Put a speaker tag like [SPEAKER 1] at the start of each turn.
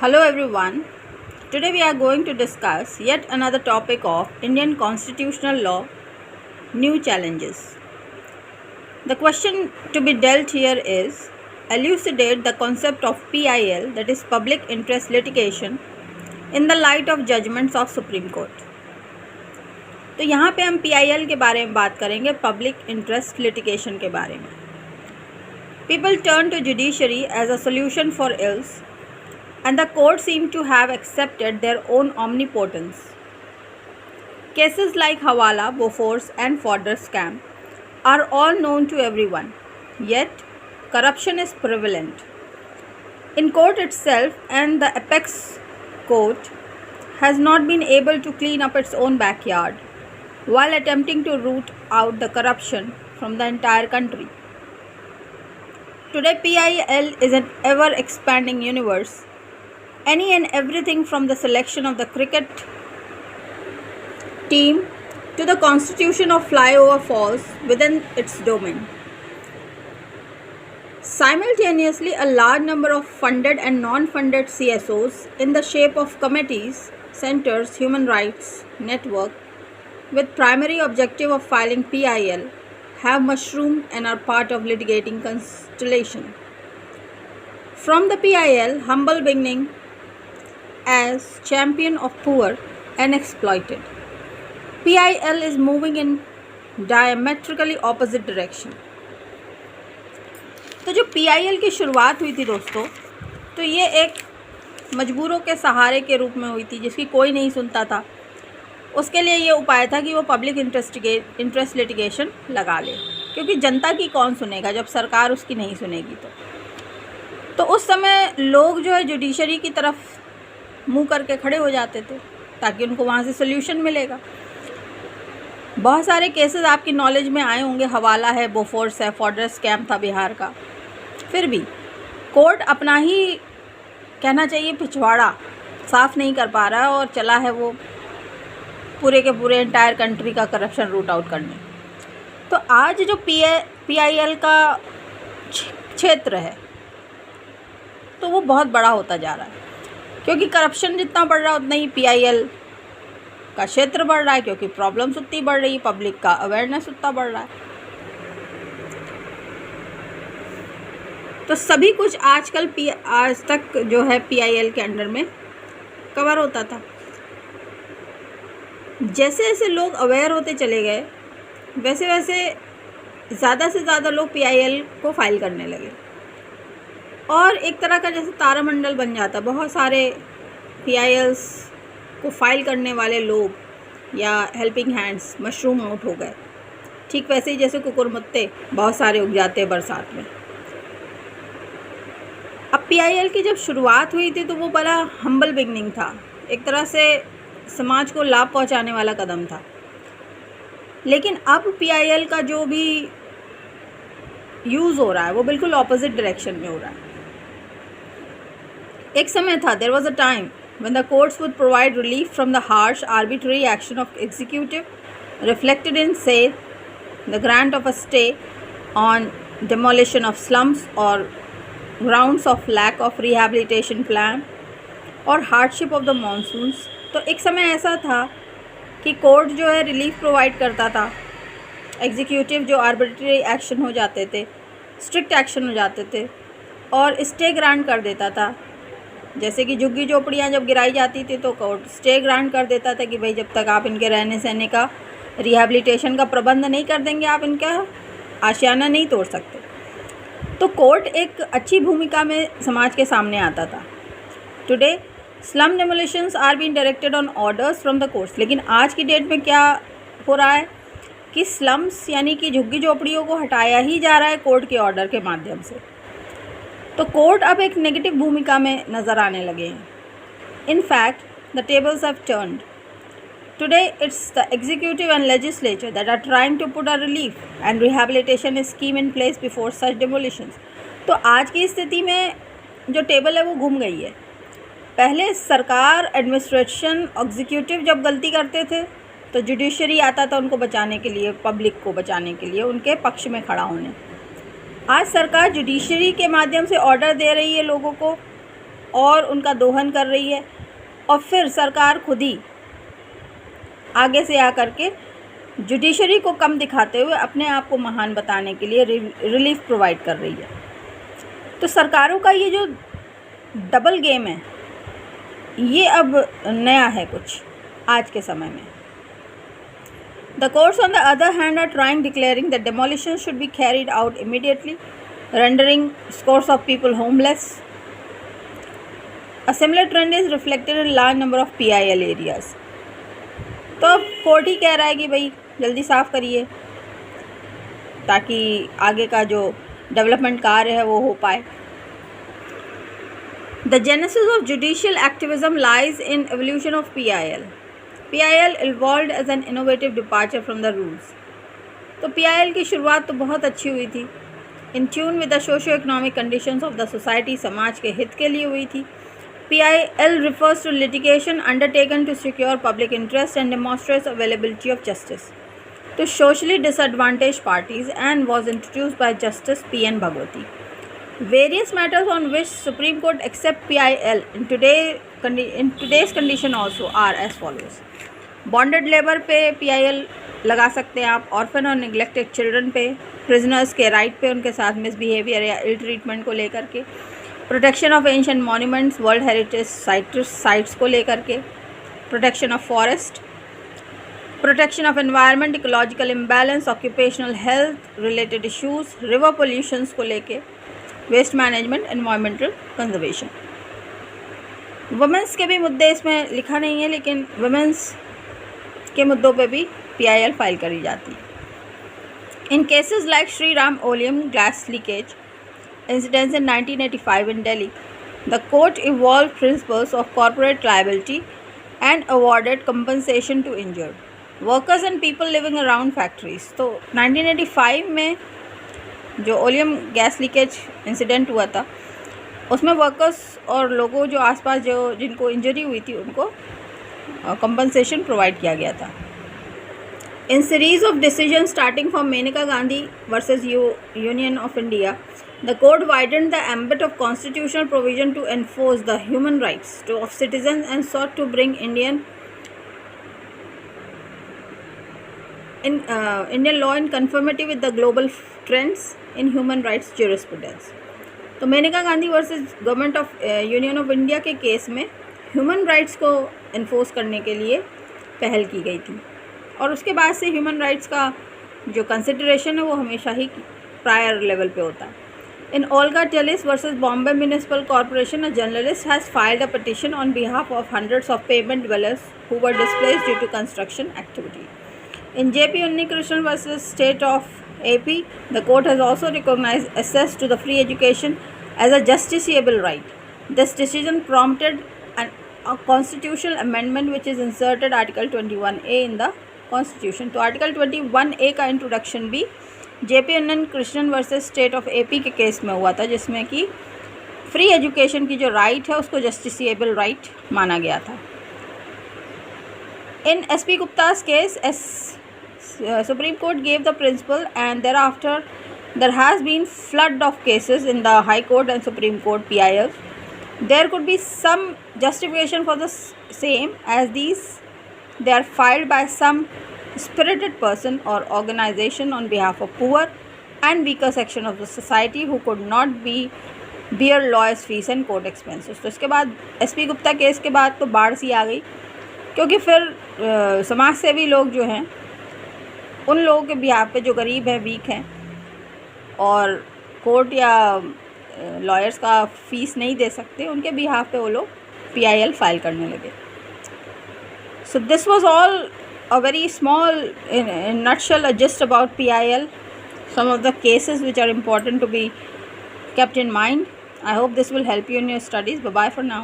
[SPEAKER 1] Hello everyone. Today we are going to discuss yet another topic of Indian constitutional law, new challenges. The question to be dealt here is elucidate the concept of PIL, that is public interest litigation, in the light of judgments of Supreme Court. तो यहाँ पे हम PIL के बारे में बात करेंगे, public interest litigation के बारे में. People turn to judiciary as a solution for ills, and the courts seem to have accepted their own omnipotence. Cases like Hawala, Bofors and Fodder scam are all known to everyone, yet corruption is prevalent. In court itself, and the apex court has not been able to clean up its own backyard while attempting to root out the corruption from the entire country. Today, PIL is an ever-expanding universe. Any and everything from the selection of the cricket team to the constitution of flyover falls within its domain. Simultaneously, a large number of funded and non-funded CSOs in the shape of committees, centers, human rights network with primary objective of filing PIL have mushroomed and are part of litigating constellation. From the PIL, humble beginning as champion of poor and exploited, PIL is moving in diametrically opposite direction. तो जो PIL की शुरुआत हुई थी दोस्तों, तो ये एक मजबूरों के सहारे के रूप में हुई थी जिसकी कोई नहीं सुनता था. उसके लिए ये उपाय था कि वो पब्लिक इंटरेस्ट लिटिगेशन लगा ले, क्योंकि जनता की कौन सुनेगा जब सरकार उसकी नहीं सुनेगी. तो उस समय लोग जो है जुडिशरी की तरफ मुंह करके खड़े हो जाते थे ताकि उनको वहाँ से सोल्यूशन मिलेगा. बहुत सारे केसेस आपकी नॉलेज में आए होंगे. हवाला है, बोफोर्स है, फॉडर स्कैम था बिहार का. फिर भी कोर्ट अपना ही कहना चाहिए पिछवाड़ा साफ़ नहीं कर पा रहा है और चला है वो पूरे के पूरे एंटायर कंट्री का करप्शन रूट आउट करने. तो आज जो PIL का क्षेत्र है तो वो बहुत बड़ा होता जा रहा है, क्योंकि करप्शन जितना बढ़ रहा है उतना ही PIL का क्षेत्र बढ़ रहा है, क्योंकि प्रॉब्लम्स उतनी बढ़ रही है, पब्लिक का अवेयरनेस उतना बढ़ रहा है. तो सभी कुछ आजकल आज तक जो है PIL के अंडर में कवर होता था. जैसे जैसे लोग अवेयर होते चले गए वैसे वैसे ज़्यादा से ज़्यादा लोग PIL को फाइल करने लगे और एक तरह का जैसे तारामंडल बन जाता. बहुत सारे PILs को फाइल करने वाले लोग या हेल्पिंग हैंड्स मशरूम आउट हो गए. ठीक वैसे ही जैसे कुकुरमुत्ते बहुत सारे उग जाते हैं बरसात में. अब PIL की जब शुरुआत हुई थी तो वो बड़ा हम्बल बिगनिंग था, एक तरह से समाज को लाभ पहुंचाने वाला कदम था. लेकिन अब PIL का जो भी यूज़ हो रहा है वो बिल्कुल ऑपोजिट डायरेक्शन में हो रहा है. एक समय था, there was a time when the courts would provide relief from the harsh arbitrary action of executive, reflected in, say, the grant of a stay on demolition of slums or grounds of lack of rehabilitation plan or hardship of the monsoons. तो एक समय ऐसा था कि court जो है relief provide करता था, एग्जीक्यूटिव जो आर्बिट्रेरी एक्शन हो जाते थे, स्ट्रिक्ट एक्शन हो जाते थे, और स्टे ग्रांट कर देता था. जैसे कि झुग्गी झोपड़ियाँ जब गिराई जाती थी तो कोर्ट स्टे ग्रांट कर देता था कि भाई जब तक आप इनके रहने सहने का रिहैबिलिटेशन का प्रबंध नहीं कर देंगे आप इनका आशियाना नहीं तोड़ सकते. तो कोर्ट एक अच्छी भूमिका में समाज के सामने आता था. Today slum demolitions are being directed on orders from the courts. लेकिन आज की डेट में क्या हो रहा है कि स्लम्स यानी कि झुग्गी झोपड़ियों को हटाया ही जा रहा है कोर्ट के ऑर्डर के माध्यम से. तो कोर्ट अब एक नेगेटिव भूमिका में नज़र आने लगे हैं. In fact the tables have turned. Today it's the executive and legislature that are trying to put a relief and rehabilitation scheme in place before such demolitions. तो आज की स्थिति में जो टेबल है वो घूम गई है. पहले सरकार, एडमिनिस्ट्रेशन, एग्जीक्यूटिव जब गलती करते थे तो जुडिशरी आता था उनको बचाने के लिए, पब्लिक को बचाने के लिए, उनके पक्ष में खड़ा होने. आज सरकार जुडिशरी के माध्यम से ऑर्डर दे रही है लोगों को और उनका दोहन कर रही है, और फिर सरकार खुद ही आगे से आकर के जुडिशरी को कम दिखाते हुए अपने आप को महान बताने के लिए रिलीफ प्रोवाइड कर रही है। तो सरकारों का ये जो डबल गेम है, ये अब नया है कुछ आज के समय में। The courts, on the other hand, are trying declaring that demolition should be carried out immediately, rendering scores of people homeless. A similar trend is reflected in large number of PIL areas. तो अब court ही कह रहा है कि भाई जल्दी साफ़ करिए ताकि आगे का जो डेवलपमेंट कार्य है वो हो पाए। The genesis of judicial activism lies in evolution of PIL. PIL evolved as an innovative departure from the rules. तो PIL की शुरुआत तो बहुत अच्छी हुई थी, in tune with the socio-economic conditions of the society, समाज के हित के लिए हुई थी। PIL refers to litigation undertaken to secure public interest and demonstrates availability of justice to socially disadvantaged parties and was introduced by Justice P.N. Bhagwati. Various matters on which Supreme Court accept PIL in today's condition also are as follows. Bonded labour पे PIL लगा सकते हैं आप, orphan और neglected children पे, prisoners के right पे उनके साथ मिसबिहेवियर या इल ट्रीटमेंट को लेकर के, protection of ancient monuments, world heritage sites को लेकर के, protection of forest, protection of environment, ecological imbalance, occupational health related issues, river pollutions को लेके, waste management, environmental conservation. Women's के भी मुद्दे इसमें लिखा नहीं है, लेकिन वुमेंस के मुद्दों पे भी PIL फाइल करी जाती है। In cases like Shriram oleum gas leakage incidents in 1985 in Delhi, the court evolved principles of corporate liability and awarded compensation to injured workers and people living around factories. तो 1985 में जो oleum gas leakage incident हुआ था, उसमें workers और लोगों जो आसपास जो जिनको इंजरी हुई थी उनको कंपनसेशन प्रोवाइड किया गया था। In series of decision starting from Maneka Gandhi versus union of India, the court widened the ambit of constitutional provision to enforce the human rights of citizens and sought to bring Indian law in conformity with the global trends in human rights jurisprudence. तो Maneka Gandhi versus government of union of India के case में human rights को enforce करने के लिए पहल की गई थी, और उसके बाद से ह्यूमन राइट्स का जो कंसिडरेशन है वो हमेशा ही प्रायर लेवल पे होता है। In Olga Tellis versus Bombay Municipal Corporation, a journalist has filed a petition on behalf of hundreds of pavement dwellers who were displaced due to construction activity. In J.P. Unnikrishnan versus State of AP, the court has also recognized access to the free education as a justiciable right. This decision prompted a constitutional amendment which is inserted Article 21A in the Constitution. तो Article 21A का introduction भी J.P. Unnikrishnan versus state of AP के case में हुआ था, जिसमें कि free education की जो राइट है उसको जस्टिसिएबल राइट माना गया था। इन SP Gupta's case, Supreme Court gave the principle, and thereafter there has been flood of cases in the High Court and Supreme Court PIL. There could be some justification for the same, as they are filed by some spirited person or organization on behalf of poor and weaker section of the society who could not bear lawyers fees and court expenses. तो इसके बाद SP Gupta case के बाद तो बाढ़ सी आ गई, क्योंकि फिर समाज सेवी लोग जो हैं उन लोगों के बिहाफ पे जो गरीब हैं, वीक हैं और कोर्ट या लॉयर्स का फीस नहीं दे सकते, उनके बिहाफ पे वो लोग PIL फाइल करने लगे। So this was all a very small, in nutshell, a gist about PIL, some of the cases which are important to be kept in mind. I hope this will help you in your studies. Bye bye for now.